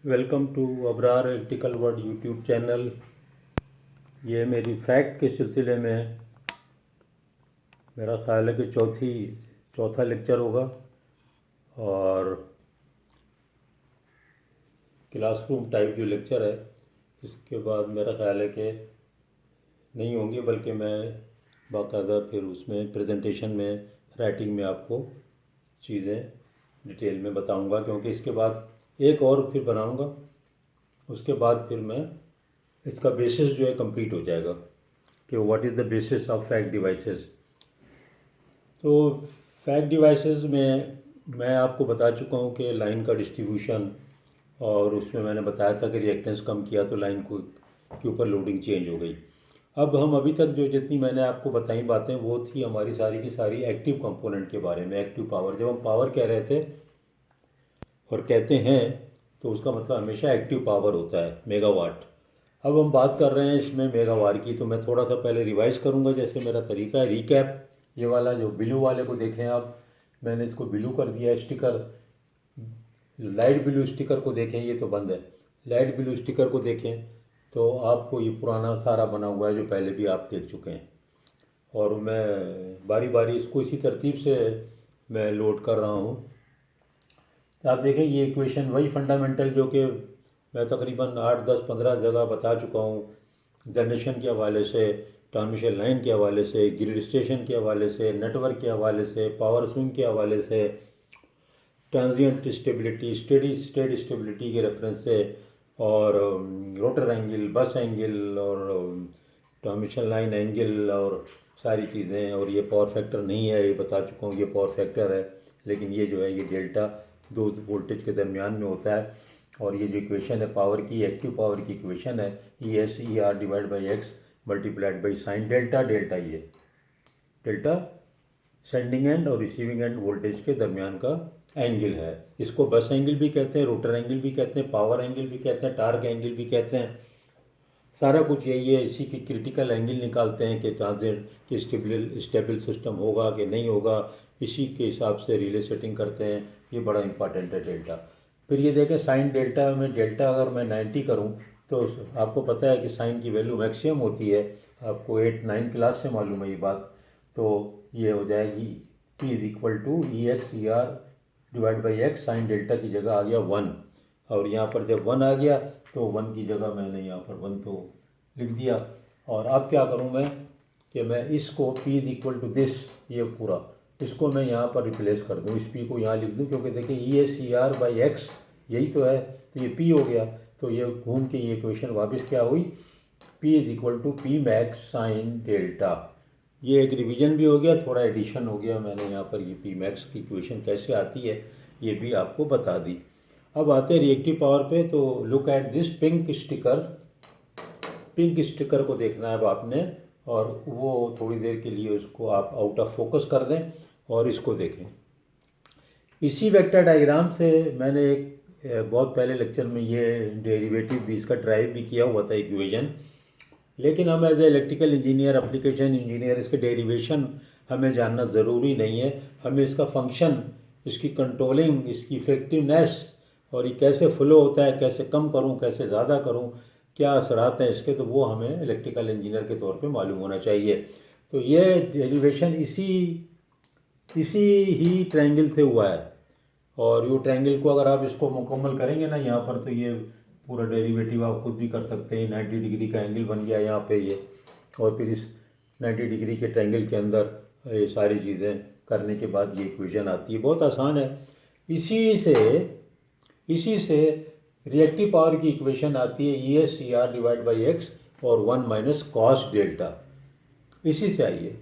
Welcome to Abrar electrical world YouTube channel. ये मेरी fact के सिलसिले में मेरा ख़्याल है कि चौथा लेक्चर होगा और क्लासरूम टाइप जो लेक्चर है इसके बाद मेरा ख़्याल है कि नहीं होंगे, बल्कि मैं बाकायदा फिर उसमें प्रेजेंटेशन में राइटिंग में आपको चीज़ें डिटेल में बताऊंगा, क्योंकि इसके बाद एक और फिर बनाऊंगा। उसके बाद फिर मैं इसका बेसिस जो है कंप्लीट हो जाएगा कि what is the basis of fact devices. तो फैक्ट डिवाइसेस में मैं आपको बता चुका हूँ कि लाइन का डिस्ट्रीब्यूशन, और उसमें मैंने बताया था कि रिएक्टेंस कम किया तो लाइन को के ऊपर लोडिंग चेंज हो गई। अब हम अभी तक जो जितनी मैंने आपको बताई बातें वो थी हमारी सारी की सारी एक्टिव कंपोनेंट के बारे में। एक्टिव पावर, जब हम पावर कह रहे थे और कहते हैं तो उसका मतलब हमेशा एक्टिव पावर होता है, मेगावाट। अब हम बात कर रहे हैं इसमें मेगावाट की, तो मैं थोड़ा सा पहले रिवाइज करूंगा जैसे मेरा तरीका है। रिकैप, ये वाला जो ब्लू वाले को देखें आप, मैंने इसको ब्लू कर दिया स्टिकर। लाइट ब्लू स्टिकर को देखें, ये तो बंद है। लाइट ब्लू स्टिकर को देखें तो आपको ये पुराना सारा बना हुआ है जो पहले भी आप देख चुके हैं, और मैं बारी बारी इसको इसी तरतीब से मैं लोड कर रहा हूँ। आप देखें ये इक्वेशन वही फंडामेंटल जो कि मैं तकरीबन 8 10 15 जगह बता चुका हूँ, जनरेशन के हवाले से, ट्रांसमिशन लाइन के हवाले से, ग्रिड स्टेशन के हवाले से, नेटवर्क के हवाले से, पावर स्विंग के हवाले से, transient stability, steady state stability के रेफरेंस से, और रोटर एंगल, बस एंगल, और ट्रांसमिशन लाइन एंगल, और सारी चीज़ें। और ये पावर फैक्टर नहीं है, ये बता चुका हूँ, ये पावर फैक्टर है, लेकिन ये जो है ये डेल्टा दो वोल्टेज के दरमियान में होता है। और ये जो इक्वेशन है पावर की, एक्टिव पावर की इक्वेशन है, ES/ER divide by x multiplied by sine delta. Delta ये डेल्टा सेंडिंग एंड और रिसीविंग एंड वोल्टेज के दरमियान का एंगल है। इसको बस एंगल भी कहते हैं, रोटर एंगल भी कहते हैं, पावर एंगल भी कहते हैं, टार्क एंगल भी कहते हैं। सारा कुछ यही है। इसी की क्रिटिकल एंगल निकालते हैं कि ट्रांजिएंट कि स्टेबल सिस्टम होगा कि नहीं होगा, इसी के हिसाब से रिले सेटिंग करते हैं। ये बड़ा इंपॉर्टेंट है डेल्टा। फिर ये देखें साइन डेल्टा में, डेल्टा अगर मैं 90 करूँ तो आपको पता है कि साइन की वैल्यू मैक्सिमम होती है, आपको 8 9 क्लास से मालूम है ये बात। तो ये हो जाएगी P=EX/ER divide by x, sine delta की जगह आ गया 1। और यहाँ पर जब 1 आ गया तो 1 की जगह मैंने यहाँ पर 1 तो लिख दिया। और अब क्या करूँ मैं कि मैं इसको P=दिस, ये पूरा इसको मैं यहाँ पर रिप्लेस कर दूँ, इस P को यहाँ लिख दूँ, क्योंकि देखिए ES/ER/x यही तो है, तो ये P हो गया। तो ये घूम के ये इक्वेशन वापस क्या हुई, P=P max साइन डेल्टा। ये एक रिवीजन भी हो गया, थोड़ा एडिशन हो गया। मैंने यहाँ पर ये P max की इक्वेशन कैसे आती है ये भी आपको बता दी। अब आते हैं रिएक्टिव पावर पे। तो look at this pink sticker. Pink sticker को देखना है अब आपने, और वो थोड़ी देर के लिए उसको आप आउट ऑफ फोकस कर दें और इसको देखें। इसी वेक्टर डायग्राम से मैंने एक बहुत पहले लेक्चर में ये डेरिवेटिव भी, इसका ड्राइव भी किया हुआ था इक्वेशन, लेकिन हम as a electrical engineer, application engineer, इसके डेरिवेशन हमें जानना ज़रूरी नहीं है। हमें इसका फंक्शन, इसकी कंट्रोलिंग, इसकी इफेक्टिवनेस, और ये कैसे फ्लो होता है, कैसे कम करूं, कैसे ज़्यादा करूं, क्या असरात हैं इसके, तो वो हमें इलेक्ट्रिकल इंजीनियर के तौर पे मालूम होना चाहिए। तो ये डेरिवेशन इसी ही ट्रायंगल से हुआ है, और ये ट्रायंगल को अगर आप इसको मुकम्मल करेंगे ना यहाँ पर, तो ये पूरा डेरिवेटिव आप खुद भी कर सकते हैं। 90 डिग्री का एंगल बन गया यहाँ पे ये, और फिर इस 90 डिग्री के ट्रायंगल के अंदर ये सारी चीज़ें करने के बाद ये इक्वेशन आती है। बहुत आसान है। इसी से रिएक्टिव पावर की इक्वेशन आती है ES/ER डिवाइड बाई एक्स और 1 माइनस कॉस डेल्टा, इसी से आई है।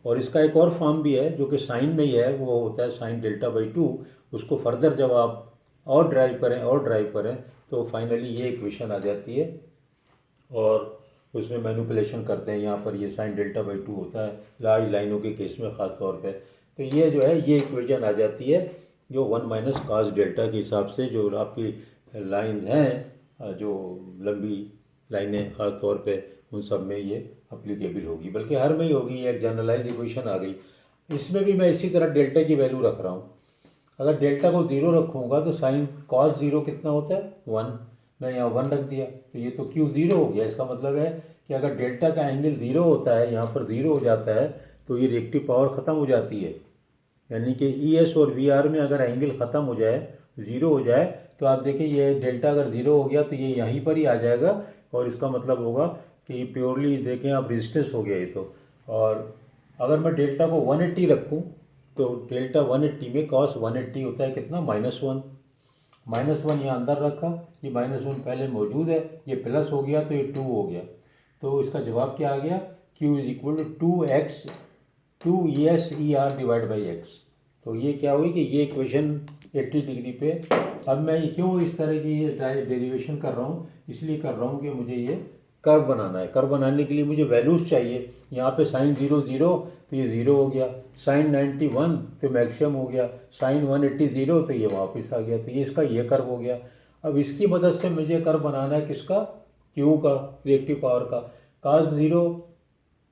और इसका एक और फॉर्म भी है जो कि साइन में ही है, वो होता है साइन डेल्टा बाई 2। उसको फर्दर जब आप और ड्राइव करें तो फाइनली ये इक्वेशन आ जाती है, और उसमें मैनिपुलेशन करते हैं। यहाँ पर ये साइन डेल्टा बाई 2 होता है लार्ज लाइनों के केस में ख़ास तौर पे। तो ये जो है ये इक्वेशन आ जाती है जो 1 माइनस कॉस डेल्टा के हिसाब से, जो आपकी लाइन हैं, जो लंबी लाइनें ख़ास तौर पे, उन सब में ये अप्लीकेबल होगी, बल्कि हर में ही होगी। एक जनरलाइज इक्वेशन आ गई। इसमें भी मैं इसी तरह डेल्टा की वैल्यू रख रहा हूँ। अगर डेल्टा को 0 रखूँगा तो साइन कॉस 0 कितना होता है 1, मैं यहाँ 1 रख दिया तो ये तो क्यू 0 हो गया। इसका मतलब है कि अगर डेल्टा का एंगल 0 होता है, यहाँ पर 0 हो जाता है तो ये रिएक्टिव पावर ख़त्म हो जाती है। यानी कि ई एस और वी आर में अगर एंगल ख़त्म हो जाए, 0 हो जाए, तो आप देखिए ये डेल्टा अगर 0 हो गया तो ये यहीं पर ही आ जाएगा और इसका मतलब होगा कि प्योरली देखें आप रेजिस्टेंस हो गया ये तो। और अगर मैं डेल्टा को 180 रखूं तो डेल्टा 180 में कॉस 180 होता है कितना -1। -1 यहाँ अंदर रखा, ये -1 पहले मौजूद है, ये प्लस हो गया तो ये 2 हो गया। तो इसका जवाब क्या आ गया, Q = 2x 2ES/ER divide by x। तो ये क्या हुई कि ये इक्वेशन 80 डिग्री पे। अब मैं ये क्यों इस तरह की ये डेरिवेशन कर रहा हूँ, इसलिए कर रहा हूँ कि मुझे ये कर्व बनाना है। कर्व बनाने के लिए मुझे वैल्यूज़ चाहिए। यहाँ पे साइन 0 0 तो ये 0 हो गया, साइन 91 तो मैक्सिमम हो गया, साइन 180 0 तो ये वापस आ गया। तो ये इसका ये कर्व हो गया। अब इसकी मदद से मुझे कर्व बनाना है किसका, क्यू का, रिएक्टिव पावर का। कास 0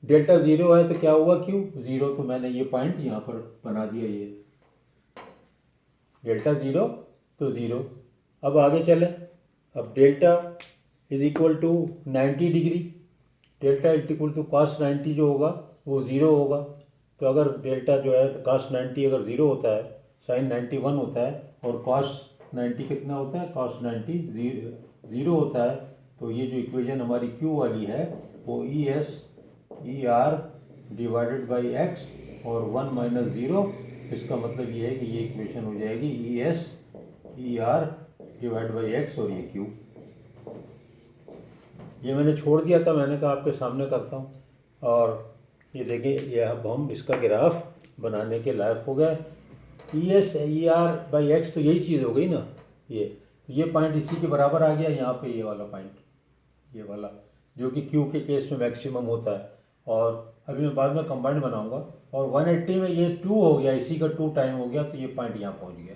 डेल्टा 0 है तो क्या हुआ क्यू 0, तो मैंने ये पॉइंट यहाँ पर बना दिया, ये डेल्टा 0 तो 0। अब आगे चलें। अब डेल्टा = 90 डिग्री, डेल्टा = cos 90 जो होगा वो 0 होगा। तो अगर डेल्टा जो है तो cos 90 अगर 0 होता है, साइन 91 होता है और cos 90 कितना होता है, cos 90 0 होता है, तो ये जो इक्वेशन हमारी Q वाली है वो ES/ER डिवाइडेड बाई x और 1 - 0। इसका मतलब ये है कि ये इक्वेशन हो जाएगी ES/ER डिवाइड बाई x और ये Q। ये मैंने छोड़ दिया था, मैंने कहा आपके सामने करता हूँ। और ये देखिए ये अब हम इसका ग्राफ बनाने के लायक हो गए। ES/ER बाई x तो यही चीज़ हो गई ना, ये पॉइंट इसी के बराबर आ गया यहाँ पे, ये वाला पॉइंट, ये वाला जो कि Q के केस में मैक्सिमम होता है। और अभी मैं बाद में कंबाइंड बनाऊंगा। और 180 में ये 2 हो गया, इसी का 2 टाइम हो गया, तो ये पॉइंट यहाँ पहुँच गया।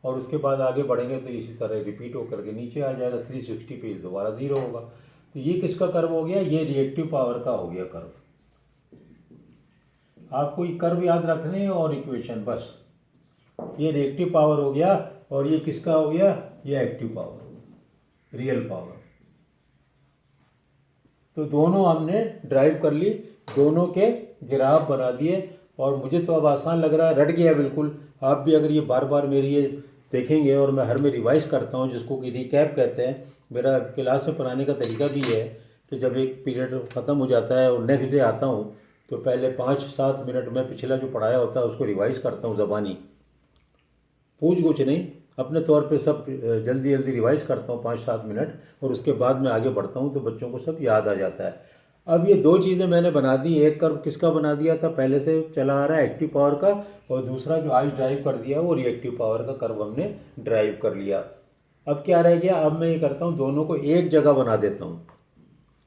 और उसके बाद आगे बढ़ेंगे तो इसी तरह रिपीट होकर के नीचे आ जाएगा, 360 पे दोबारा 0 होगा। तो ये किसका कर्व हो गया, ये रिएक्टिव पावर का हो गया कर्व। आपको ये कर्व याद रखने हैं और इक्वेशन बस। ये रिएक्टिव पावर हो गया और ये किसका हो गया, ये एक्टिव पावर, रियल पावर। तो दोनों हमने ड्राइव कर ली, दोनों के ग्राफ बना दिए। और मुझे तो अब आसान लग रहा है, रट गया बिल्कुल। आप भी अगर ये बार बार मेरी ये देखेंगे, और मैं हर में रिवाइज करता हूँ जिसको कि रिकैप कहते हैं। मेरा क्लास में पढ़ाने का तरीका भी है कि जब एक पीरियड ख़त्म हो जाता है और नेक्स्ट डे आता हूँ तो पहले 5-7 मिनट में पिछला जो पढ़ाया होता है उसको रिवाइज करता हूँ, ज़बानी, पूछ कुछ नहीं, अपने तौर पे सब जल्दी जल्दी रिवाइज करता हूँ 5-7 मिनट, और उसके बाद में आगे बढ़ता हूँ तो बच्चों को सब याद आ जाता है। अब ये दो चीज़ें मैंने बना दी। एक कर्व किसका बना दिया था, पहले से चला आ रहा है एक्टिव पावर का, और दूसरा जो आज ड्राइव कर दिया वो रिएक्टिव पावर का कर्व हमने ड्राइव कर लिया। अब क्या रह गया, अब मैं ये करता हूँ दोनों को एक जगह बना देता हूँ,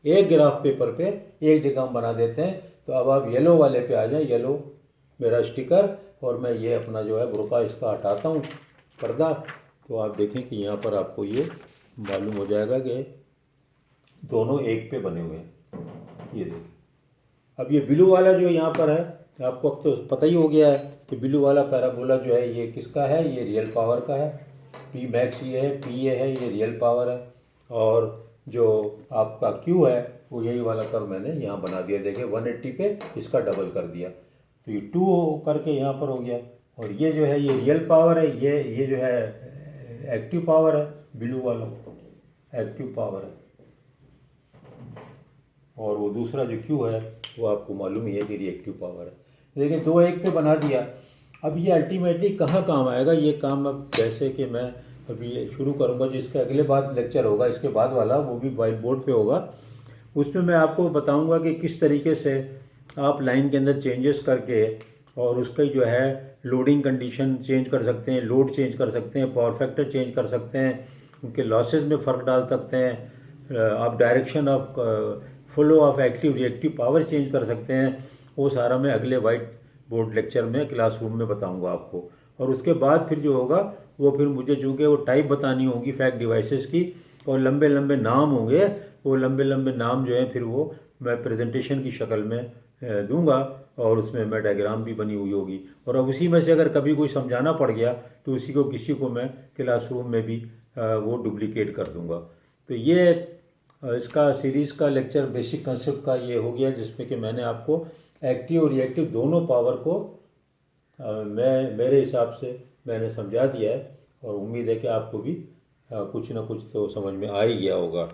एक ग्राफ पेपर पे एक जगह हम बना देते हैं। तो अब आप येलो वाले पे आ जाए, येलो मेरा स्टिकर, और मैं ये अपना जो है बुरका इसका हटाता हूँ पर्दा। तो आप देखें कि यहाँ पर आपको ये मालूम हो जाएगा कि दोनों एक पे बने हुए हैं। ये देखिए, अब ये ब्लू वाला जो यहाँ पर है, आपको अब तो पता ही हो गया है कि ब्लू वाला पैराबोला जो है ये किसका है, ये रियल पावर का है। पी मैक्स ये है, पी ये है, ये रियल पावर है। और जो आपका क्यू है वो यही वाला कर्व मैंने यहाँ बना दिया। देखिए 180 पे इसका डबल कर दिया तो ये 2 करके यहाँ पर हो गया। और ये जो है ये रियल पावर है, ये जो है एक्टिव पावर है, ब्लू वाला एक्टिव पावर है। और वो दूसरा जो क्यू है वो आपको मालूम ही है कि रिएक्टिव पावर है। देखिए 2 एक पे बना दिया। अब ये अल्टीमेटली कहाँ काम आएगा, ये काम अब जैसे कि मैं अभी शुरू करूँगा, जिसका अगले बाद लेक्चर होगा इसके बाद वाला, वो भी वाइट बोर्ड पे होगा। उसमें मैं आपको बताऊँगा कि किस तरीके से आप लाइन के अंदर चेंजेस करके और उसका जो है लोडिंग कंडीशन चेंज कर सकते हैं, लोड चेंज कर सकते हैं, पावर फैक्टर चेंज कर सकते हैं, उनके लॉसेस में फ़र्क डाल सकते हैं, आप direction of flow of active reactive power change कर सकते हैं। वो सारा मैं अगले वाइट बोर्ड लेक्चर में क्लासरूम में बताऊंगा आपको। और उसके बाद फिर जो होगा वो फिर मुझे चूँकि वो टाइप बतानी होगी फैक्ट डिवाइसेस की, और लंबे लंबे नाम होंगे, वो लंबे लंबे नाम जो है फिर वो मैं प्रेजेंटेशन की शक्ल में दूंगा और उसमें मैं डायग्राम भी बनी हुई होगी। और अब उसी में से अगर कभी कोई समझाना पड़ गया तो उसी को किसी को मैं क्लासरूम में भी वो डुप्लीकेट कर दूंगा। तो ये इसका सीरीज़ का लेक्चर बेसिक कंसेप्ट का ये हो गया, जिसमें कि मैंने आपको एक्टिव और रिएक्टिव दोनों पावर को मैं मेरे हिसाब से मैंने समझा दिया है। और उम्मीद है कि आपको भी कुछ ना कुछ तो समझ में आ ही गया होगा।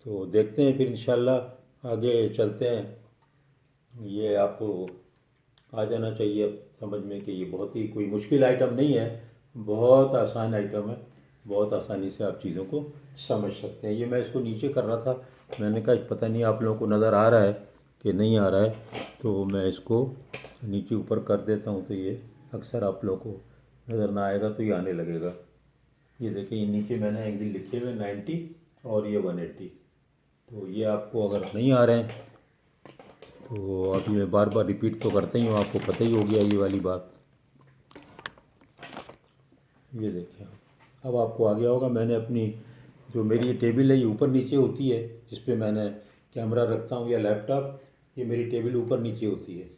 तो देखते हैं फिर इंशाल्लाह आगे चलते हैं। ये आपको आ जाना चाहिए समझ में कि ये बहुत ही कोई मुश्किल आइटम नहीं है, बहुत आसान आइटम है, बहुत आसानी से आप चीज़ों को समझ सकते हैं। ये मैं इसको नीचे कर रहा था, मैंने कहा पता नहीं आप लोगों को नज़र आ रहा है कि नहीं आ रहा है, तो मैं इसको नीचे ऊपर कर देता हूँ तो ये अक्सर आप लोगों को नज़र ना आएगा तो ये आने लगेगा। ये देखिए ये नीचे मैंने एंगल लिखे हुए 90 और ये 180। तो ये आपको अगर नहीं आ रहे हैं तो अभी मैं बार बार रिपीट तो करता ही हूँ, आपको पता ही हो गया ये वाली बात। ये देखिए अब आपको आ गया होगा। मैंने अपनी जो मेरी ये टेबल है ये ऊपर नीचे होती है, जिस पे मैंने कैमरा रखता हूँ या लैपटॉप, ये मेरी टेबल ऊपर नीचे होती है।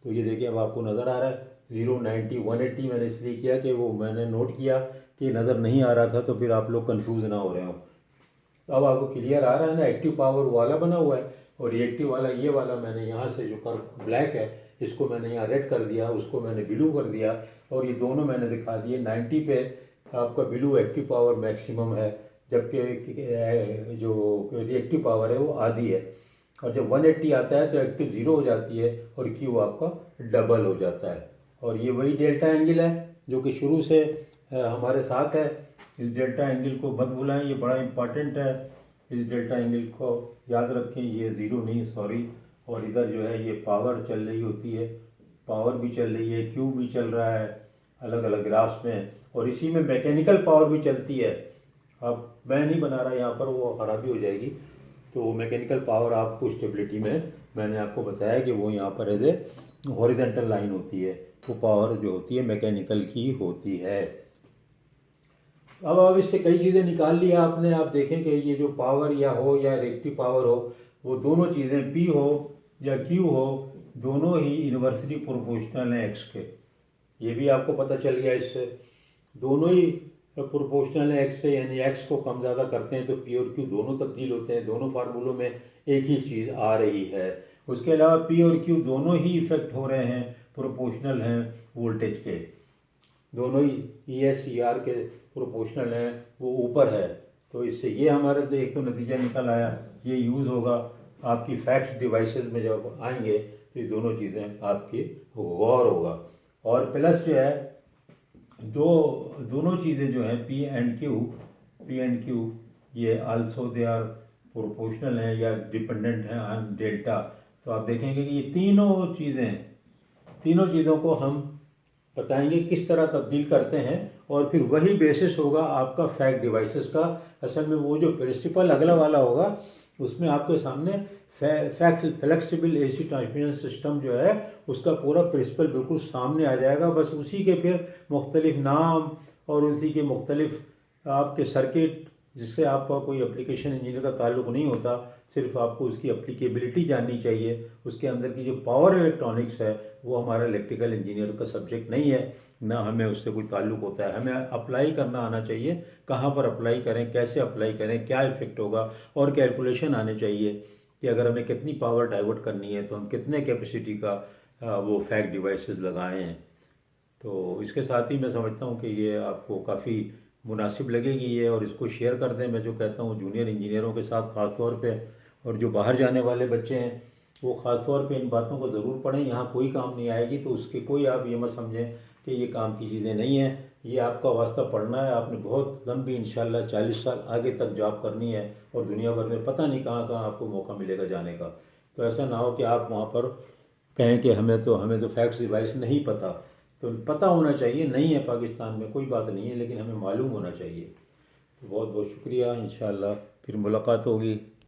तो ये देखिए अब आपको नज़र आ रहा है 0, 90, 180 मैंने इसलिए किया कि वो मैंने नोट किया कि नज़र नहीं आ रहा था तो फिर आप लोग कंफ्यूज ना हो रहे हो। तो अब आपको क्लियर आ रहा है ना, एक्टिव पावर वाला बना हुआ है और रिएक्टिव वाला ये वाला मैंने यहाँ से जो कर ब्लैक है इसको मैंने यहाँ रेड कर दिया, उसको मैंने ब्लू कर दिया और ये दोनों मैंने दिखा दिए। 90 पे आपका ब्लू एक्टिव पावर मैक्सिमम है, जबकि जो रिएक्टिव पावर है वो आधी है। और जब 180 आता है तो एक्टिव ज़ीरो हो जाती है और क्यू आपका डबल हो जाता है। और ये वही डेल्टा एंगल है जो कि शुरू से हमारे साथ है। इस डेल्टा एंगल को मत भुलाएं, ये बड़ा इंपॉर्टेंट है। इस डेल्टा एंगल को याद रखें, ये ज़ीरो नहीं सॉरी। और इधर जो है ये पावर चल रही होती है, पावर भी चल रही है, क्यू भी चल रहा है अलग अलग ग्राफ्स में, और इसी में मैकेनिकल पावर भी चलती है। अब मैं नहीं बना रहा यहाँ पर, वो खराबी हो जाएगी। तो मैकेनिकल पावर आपको स्टेबिलिटी में मैंने आपको बताया कि वो यहाँ पर एज ए हॉरिजेंटल लाइन होती है, वो पावर जो होती है मैकेनिकल की होती है। अब इससे कई चीज़ें निकाल लिया आपने। आप देखें कि ये जो पावर या हो या रिएक्टिव पावर हो, वो दोनों चीज़ें पी हो या क्यू हो, दोनों ही इन्वर्सली प्रोपोर्शनल हैं एक्स के। ये भी आपको पता चल गया इससे। दोनों ही प्रोपोर्शनल है एक्स से, यानी एक्स को कम ज़्यादा करते हैं तो पी और क्यू दोनों तब्दील होते हैं। दोनों फार्मूलों में एक ही चीज़ आ रही है। उसके अलावा पी और क्यू दोनों ही इफेक्ट हो रहे हैं, प्रोपोर्शनल हैं वोल्टेज के। दोनों ही ई एस ई आर के प्रोपोर्शनल हैं, वो ऊपर है। तो इससे ये हमारे तो एक तो नतीजा निकल आया, ये यूज़ होगा आपकी फैक्स डिवाइसेस में जब आएंगे तो ये दोनों चीज़ें आपकी गौर होगा। और प्लस जो है दोनों चीज़ें जो हैं पी एंड क्यू ये आल्सो दे आर प्रोपोर्शनल हैं या डिपेंडेंट हैं ऑन डेल्टा। तो आप देखेंगे कि ये तीनों चीज़ों को हम बताएंगे किस तरह तब्दील करते हैं, और फिर वही बेसिस होगा आपका फैक्ट डिवाइसेस का। असल में वो जो प्रिंसिपल अगला वाला होगा उसमें आपके सामने फ्लेक्सिबल एसी ट्रांसमिशन सिस्टम जो है उसका पूरा प्रिंसिपल बिल्कुल सामने आ जाएगा। बस उसी के फिर मुख्तलिफ नाम और उसी के मुख्तलिफ आपके सर्किट, जिससे आपका कोई एप्लीकेशन इंजीनियर का ताल्लुक नहीं होता, सिर्फ आपको उसकी एप्लीकेबिलिटी जाननी चाहिए। उसके अंदर की जो पावर इलेक्ट्रॉनिक्स है वो हमारा इलेक्ट्रिकल इंजीनियर का सब्जेक्ट नहीं है, ना हमें उससे कोई ताल्लुक होता है। हमें अप्लाई करना आना चाहिए, कहाँ पर अप्लाई करें, कैसे अप्लाई करें, क्या इफेक्ट होगा, और कैलकुलेशन आने चाहिए कि अगर हमें कितनी पावर डाइवर्ट करनी है तो हम कितने कैपेसिटी का वो फैक्ट डिवाइसेस लगाए हैं। तो इसके साथ ही मैं समझता हूँ कि ये आपको काफ़ी मुनासिब लगेगी ये, और इसको शेयर कर दें। मैं जो कहता हूँ जूनियर इंजीनियरों के साथ ख़ास तौर पे, और जो बाहर जाने वाले बच्चे हैं वो ख़ास तौर पे इन बातों को ज़रूर पढ़ें। यहाँ कोई काम नहीं आएगी तो उसके कोई आप ये मत समझें कि ये काम की चीज़ें नहीं हैं। ये आपका वास्ता पढ़ना है, आपने बहुत लंबी इंशाल्लाह 40 साल आगे तक जॉब करनी है, और दुनिया भर में पता नहीं कहाँ कहाँ आपको मौका मिलेगा जाने का। तो ऐसा ना हो कि आप वहाँ पर कहें कि हमें तो फैक्ट्स डिवाइस नहीं पता। तो पता होना चाहिए, नहीं है पाकिस्तान में कोई बात नहीं है, लेकिन हमें मालूम होना चाहिए। तो बहुत बहुत शुक्रिया, इंशाल्लाह फिर मुलाकात होगी।